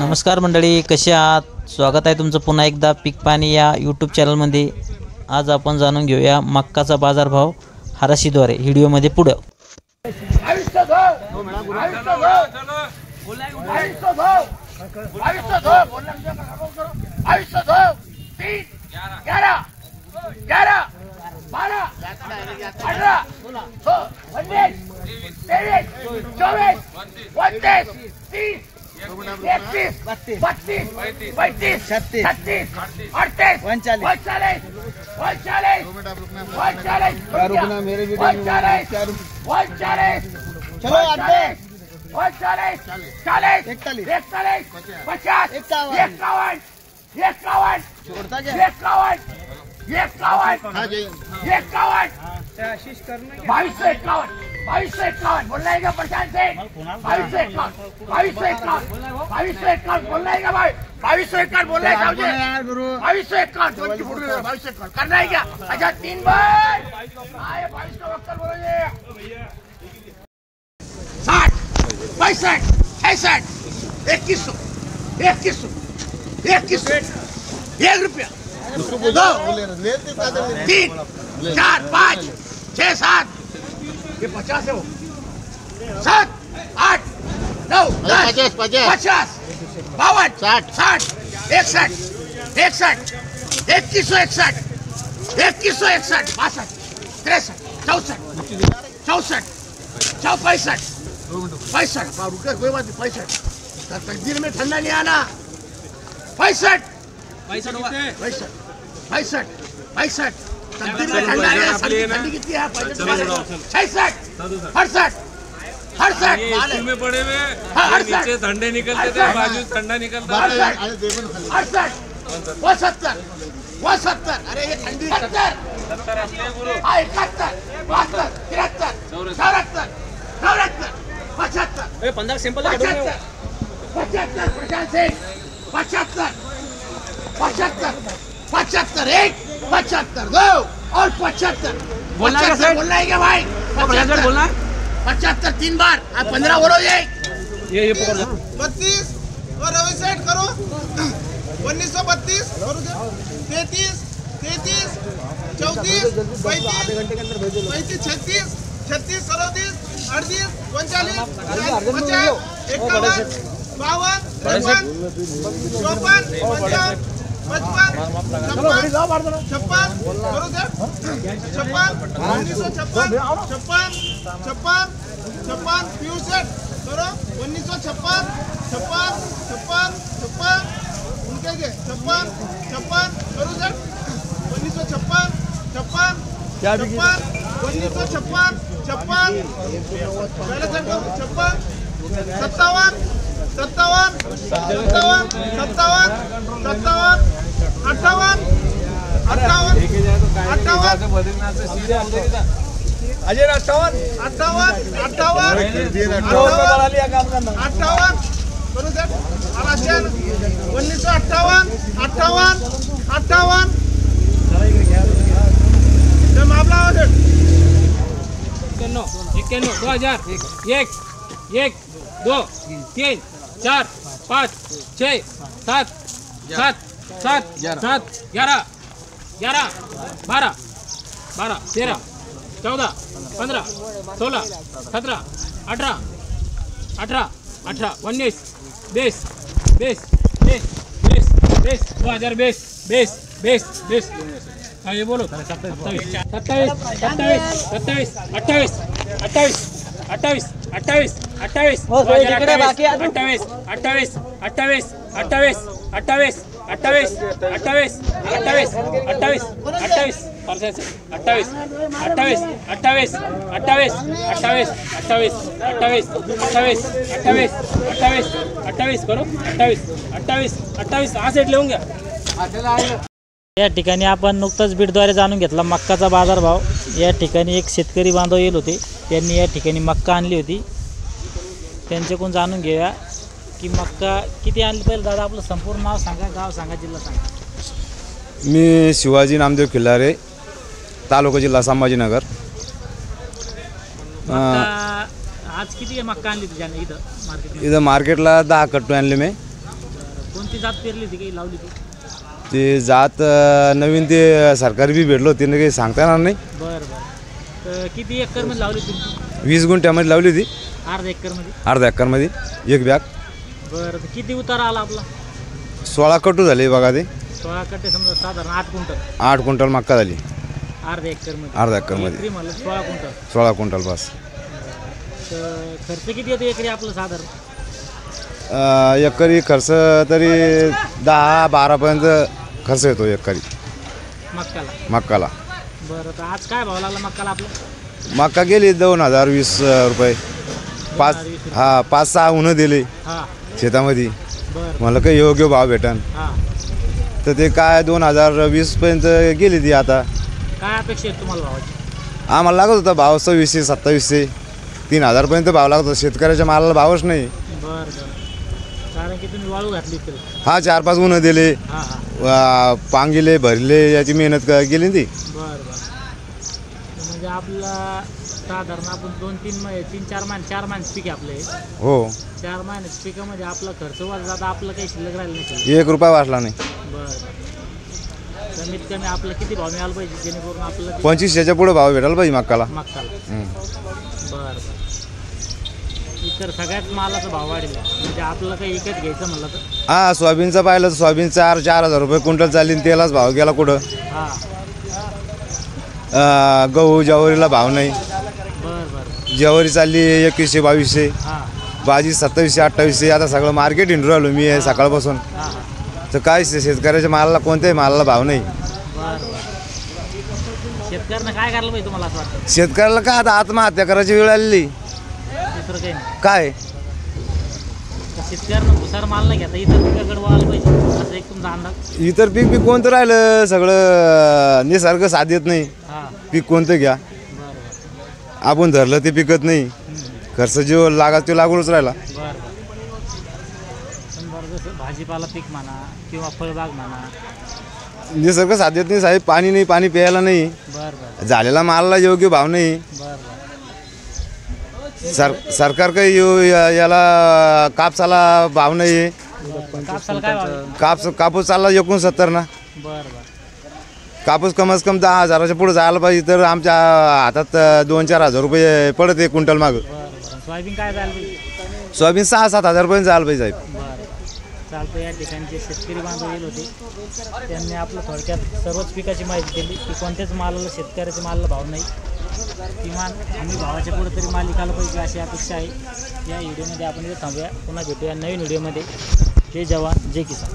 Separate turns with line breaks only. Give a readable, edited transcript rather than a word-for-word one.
नमस्कार मंडळी, कसे आहात? स्वागत आहे तुमचं पुन्हा एकदा पीक पाणी या यूट्यूब चॅनलमध्ये। आज आपण जाणून घेऊया मक्काचा बाजारभाव हराशीद्वारे व्हिडिओमध्ये पुढे।
बोलना है क्या प्रशांत से? 2251 बोलना है क्या भाई? 2251 बोलना है क्या मुझे? 2251 करना है क्या? अच्छा 3 बार 22 का वक्त बोलोगे 60 65 66 2100 1 रुपया 2 3 4 5 6 7 ये 50 है वो 7 8 9 10 50 52 60 61 61 2161 2161 62 63 64 64 65 65 रुपये कोई बात नहीं 65 तकदीर में ठंडा नहीं आना 65 तकदीर में ठंडा आया ठंडी कितनी है 66 68
में पड़े हुए नीचे ठंडे निकलते थे बाजू ठंडा निकलता
68 70 अरे ये ठंडी 70 71 72 73 74 75
15 सिंपल
75 प्रशांत सिंह 75 1 75 2 और 75 बोलना है क्या भाई? 75 बोलना है 75 3 बार आप 15 बोलो ये
पकड़
32 और रवि सेट करो 1932 33 34 35 36 37 38 39 51 52 54 55 अजय 58 करू सर 1958 मामला
91 2000 1 2 3 4 5 6 7 11 12 13 14 15 16 17 18 19 20 ये बोलो 27 करो 28 आज सेट लिहून घ्या।
या ठिकाणी आपण नुकताच बीडद्वारे जाणून घेतला मक्काचा बाजारभाव। या ठिकाणी एक शेतकरी बांधव येत होते, त्यांनी या ठिकाणी मक्का आणली होती। त्यांच्याकडून जाणून घेऊया की मक्का किती आणली। पहिले दादा आपलं संपूर्ण नाव सांगा, गाव सांगा, जिल्हा सांगा।
मी शिवाजी नामदेव खिल्लारे, तालुका जिल्हा संभाजीनगर।
आज किती मक्का आणली तुझ्याने इथं मार्केटला?
इधर मार्केटला 10 कट्टे आणले मी।
कोणती जात पेरली होती काही लावली होती?
ते जात नवीन ते सरकारी बी भेटलो ते काही सांगता येणार नाही.
बरं बरं. तर किती एकरमध्ये लावली होती?
20 गुंठ्यामध्ये लावली होती.
अर्धा एकरमध्ये?
अर्धा एकरमध्ये एक बॅग.
बरं. तर किती उतारा आला आपला?
16 कटू झाले बघा ते.
16 कट्टे समजा साधारण 8 क्विंटल.
8 क्विंटल मक्का झाली
अर्धा एकरमध्ये?
अर्धा एकरमध्ये
एकरी म्हणलं 16 क्विंटल.
16 क्विंटल बस.
तर खर्च किती येतो एकरी आपलं साधारण?
एकरी खर्च तरी 10-12 पर्यंत खर्च येतो एकरी मक्काला.
बरं. तर आज काय भाव लागला मक्काला आपलं?
मक्का गेली 2020 रुपये. 5-6 उन्हं दिले
हां.
शेतामध्ये.
बरं.
मला काही योग्य भाव भेटन
हां.
तर ते काय 2020 पर्यंत गेली ती. आता
काय अपेक्षा आहे तुम्हाला भावाची?
आम्हाला लागत होता भाव 2600-2700 3000 पर्यंत भाव लागत होता. शेतकऱ्याच्या मालाला भावच नाही.
बरं बरं. कारण की तुम्ही वाळू घातली तर.
हा 4-5 उन्हं दिले,
हां हां.
पांगिले भरले, याची मेहनत गेली ना ती.
बरं बरं. म्हणजे आपला साधारण आपण 2-3-4 महिन्यात पीक आहे आपलं हे.
हो.
4 महिन्याच्या पिकामध्ये आपला खर्च वाढला तर आपलं काही शिल्लक राहिलं नाही.
1 रुपया वाचला नाही.
बरं. कमीत कमी आपलं किती भाव मिळाला पाहिजे जेणेकरून आपलं
2500च्या पुढे भाव भेटायला पाहिजे मक्काला.
बरं बरं. इतर सगळ्यात मालाचा भाव वाढला म्हणजे आपलं काही विकत घ्यायचं म्हणलं तर?
हा सोयाबीनचं पाहिलं तर सोयाबीन 4,000 रुपये क्विंटल चालली. तेलाच भाव गेला कुठं.
हां.
गहू ज्वारीला भाव नाही.
बरं बरं.
ज्वारी चालली 2100-2200.
हां
भाजी 2700-2800. आता सगळं मार्केट हिंडून राहिलो मी सकाळपासून.
हां.
तर काय शेतकऱ्याच्या मालाला कोणत्याही मालाला भाव नाही.
बरं बरं. शेतकऱ्यांना काय करायला पाहिजे तुम्हाला असं वाटतं?
शेतकऱ्याला काय आता आत्महत्या करायची वेळ आलेली.
दुसरं काही नाही.
काय
तर शेतकऱ्यांना भुसार माल नाही घेता इतर पिकाकडे वळायला पाहिजे असं एक तुमचा अंदाज?
इतर पीक कोणतं राहिलं सगळं निसर्ग साथ देत नाही.
हां.
पीक कोणतं घ्या.
बरं बरं.
आपण धरलं ते पिकत नाही. खर्च जो लागा तो लागूनच राहिला.
बरं बरं. पण बरं जसं भाजीपाला पीक म्हणा किंवा फळबाग म्हणा.
निसर्ग साथ देत नाही साहेब. पाणी नाही, पाणी प्यायला नाही.
बरं बरं.
झालेला मालाला योग्य भाव नाही.
बरं बरं.
सरकार काही याला कापसाला भाव नाही.
कापसाला काय भाव आहे?
कापूस चालला 69 ना.
बरं बरं.
कापूस कमीत कमी 10,000च्या पुढे जायला पाहिजे. तर आमच्या हातात 2-4 हजार रुपये पडत आहे क्विंटल मागं.
बरं बरं. सोयाबीन काय जायला पाहिजे?
सोयाबीन 6-7 हजार पर्यंत जायला पाहिजे साहेब.
बरं चालतं. या ठिकाणी जे शेतकरी बांधव येईल होते त्यांनी आपलं थोडक्यात सर्वच पिकाची माहिती दिली की कोणत्याच मालाला शेतकऱ्याच्या मालाला भाव नाही. किमान आम्ही भावाच्या पुढे तरी माल विकायला पाहिजे अशी अपेक्षा आहे. या व्हिडिओमध्ये आपण इथे थांबूया. पुन्हा भेटूया नवीन व्हिडिओमध्ये. जय जवान जय किसान.